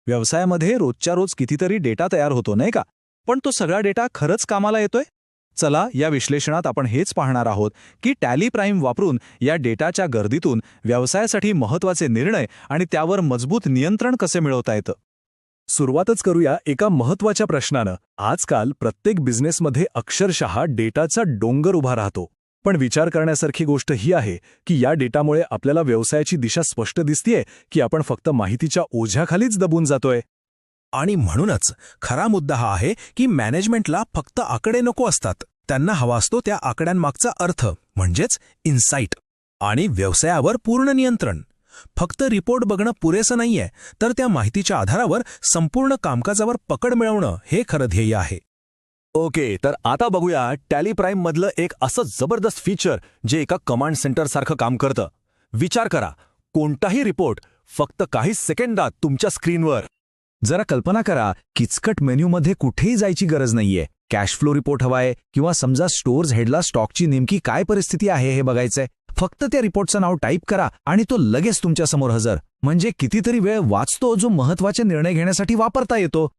व्यवसायामध्ये रोजच्या रोज कितीतरी डेटा तयार होतो नाही का? पण तो सगळा डेटा खरंच कामाला येतोय? चला या विश्लेषणात आपण हेच पाहणार आहोत की टॅली प्राइम वापरून या डेटाच्या गर्दीतून व्यवसायासाठी महत्त्वाचे निर्णय आणि त्यावर मजबूत नियंत्रण कसे मिळवता येतं. सुरुवातच करूया एका महत्त्वाच्या प्रश्नानं. आजकाल प्रत्येक बिझनेसमध्ये अक्षरशः डेटाचा डोंगर उभा राहतो. पण विचार करण्यासारखी गोष्ट ही आहे की या डेटामुळे आपल्याला व्यवसायाची दिशा स्पष्ट दिसतेय की आपण फक्त माहितीच्या ओझ्याखालीच दबून जातोय. आणि म्हणूनच खरा मुद्दा हा आहे की मॅनेजमेंटला फक्त आकडे नको असतात, त्यांना हवा असतो त्या आकड्यांमागचा अर्थ, म्हणजेच इन्साईट. आणि व्यवसायावर पूर्ण नियंत्रण. फक्त रिपोर्ट बघणं पुरेसं नाहीये, तर त्या माहितीच्या आधारावर संपूर्ण कामकाजावर पकड मिळवणं हे खरं ध्येय आहे. ओके, तर आता बघूया टॅली प्राइम मधलं एक असं जबरदस्त फीचर जे एका कमांड सेंटर सारखं काम करतं. विचार करा, कोणताही रिपोर्ट फक्त काही सेकंदात तुमच्या स्क्रीनवर. जरा कल्पना करा, किचकट मेन्यूमध्ये कुठेही जायची गरज नाहीये. कॅश फ्लो रिपोर्ट हवाय किंवा समजा स्टोअर्स हेडला स्टॉकची नेमकी काय परिस्थिती आहे हे बघायचंय. फक्त त्या रिपोर्टचं नाव टाईप करा आणि तो लगेच तुमच्या समोर हजर. म्हणजे कितीतरी वेळ वाचतो जो महत्त्वाचे निर्णय घेण्यासाठी वापरता येतो.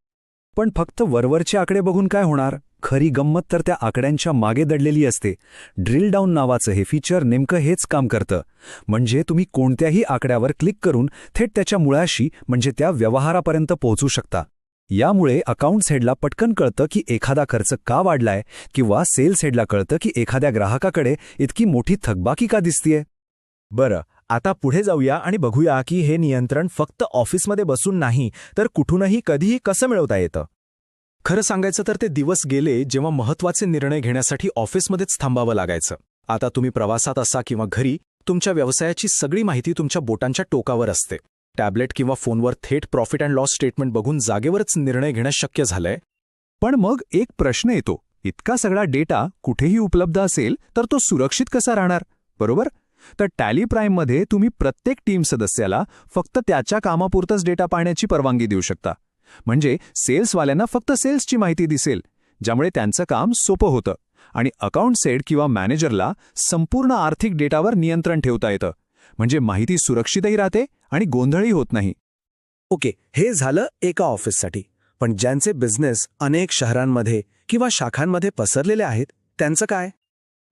पण फक्त वरवरचे आकडे बघून काय होणार? खरी गंमत तर त्या आकड्यांच्या मागे दडलेली असते. ड्रिल डाऊन नावाचं हे फीचर नेमकं हेच काम करतं. म्हणजे तुम्ही कोणत्याही आकड्यावर क्लिक करून थेट त्याच्या मुळाशी म्हणजे त्या व्यवहारापर्यंत पोहोचू शकता. यामुळे अकाउंट्स हेडला पटकन कळतं की एखादा खर्च का वाढलाय किंवा सेल्स हेडला कळतं की एखाद्या ग्राहकाकडे इतकी मोठी थकबाकी का दिसतीये. बरं, आता पुढे जाऊया आणि बघूया की हे नियंत्रण फक्त ऑफिसमध्ये बसून नाही तर कुठूनही कधीही कसं मिळवता येतं. खरं सांगायचं तर ते दिवस गेले जेव्हा महत्त्वाचे निर्णय घेण्यासाठी ऑफिसमध्येच थांबावं लागायचं. आता तुम्ही प्रवासात असा किंवा घरी, तुमच्या व्यवसायाची सगळी माहिती तुमच्या बोटांच्या टोकावर असते. टॅबलेट किंवा फोनवर थेट प्रॉफिट अँड लॉस स्टेटमेंट बघून जागेवरच निर्णय घेणं शक्य झालंय. पण मग एक प्रश्न येतो, इतका सगळा डेटा कुठेही उपलब्ध असेल तर तो सुरक्षित कसा राहणार, बरोबर? तर टॅली प्राइममध्ये तुम्ही प्रत्येक टीम सदस्याला फक्त त्याच्या कामापुरतंच डेटा पाहण्याची परवानगी देऊ शकता. म्हणजे सेल्सवाल्यांना फक्त सेल्सची माहिती दिसेल, ज्यामुळे त्यांचं काम सोपं होतं. आणि अकाउंट्स हेड किंवा मॅनेजरला संपूर्ण आर्थिक डेटावर नियंत्रण ठेवता येतं. म्हणजे माहिती सुरक्षितही राहते आणि गोंधळही होत नाही. ओके, हे झालं एका ऑफिससाठी. पण ज्यांचे बिझनेस अनेक शहरांमध्ये किंवा शाखांमध्ये पसरलेले आहेत त्यांचं काय?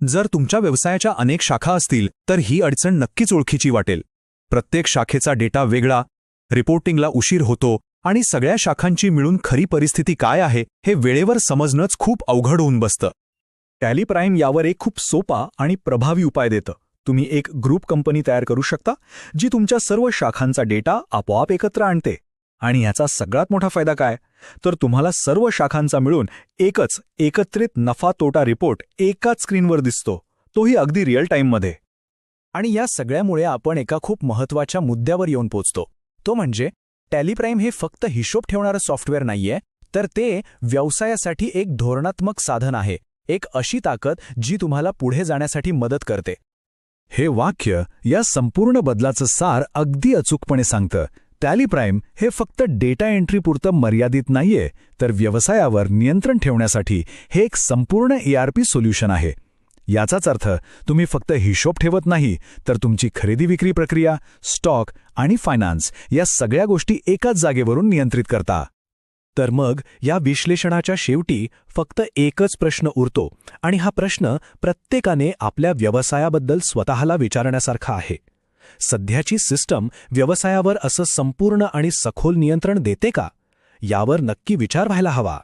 जर तुमच्या व्यवसायाच्या अनेक शाखा असतील तर ही अडचण नक्कीच ओळखीची वाटेल. प्रत्येक शाखेचा डेटा वेगळा, रिपोर्टिंगला उशीर होतो आणि सगळ्या शाखांची मिळून खरी परिस्थिती काय आहे हे वेळेवर समजणंच खूप अवघड होऊन बसतं. टॅली प्राइम यावर एक खूप सोपा आणि प्रभावी उपाय देतं. तुम्ही एक ग्रुप कंपनी तयार करू शकता जी तुमच्या सर्व शाखांचा डेटा आपोआप एकत्र आणते. आणि याचा सगळ्यात मोठा फायदा काय, तर तुम्हाला सर्व शाखांचा मिळून एकच एकत्रित नफा तोटा रिपोर्ट एकाच स्क्रीनवर दिसतो, तोही अगदी रिअल टाईममध्ये. आणि या सगळ्यामुळे आपण एका खूप महत्त्वाच्या मुद्द्यावर येऊन पोचतो. तो म्हणजे टॅली प्राइम हे फक्त हिशोब ठेवणारं सॉफ्टवेअर नाहीये, तर ते व्यवसायासाठी एक धोरणात्मक साधन आहे. एक अशी ताकद जी तुम्हाला पुढे जाण्यासाठी मदत करते. हे वाक्य या संपूर्ण बदलाचं सार अगदी अचूकपणे सांगतं. टॅली प्राइम हे फक्त डेटा एंट्रीपुरतं मर्यादित नाहीये, तर व्यवसायावर नियंत्रण ठेवण्यासाठी हे एक संपूर्ण ERP सोल्युशन आहे. याचाच अर्थ तुम्ही फक्त हिशोब ठेवत नाही, तर तुमची खरेदी विक्री प्रक्रिया, स्टॉक आणि फायनान्स या सगळ्या गोष्टी एकाच जागेवरून नियंत्रित करता. तर मग या विश्लेषणाच्या शेवटी फक्त एकच प्रश्न उरतो, आणि हा प्रश्न प्रत्येकाने आपल्या व्यवसायाबद्दल स्वतःला विचारण्यासारखा आहे. सध्याची सिस्टम व्यवसायावर असं संपूर्ण आणि सखोल नियंत्रण देते का? यावर नक्की विचार व्हायला हवा.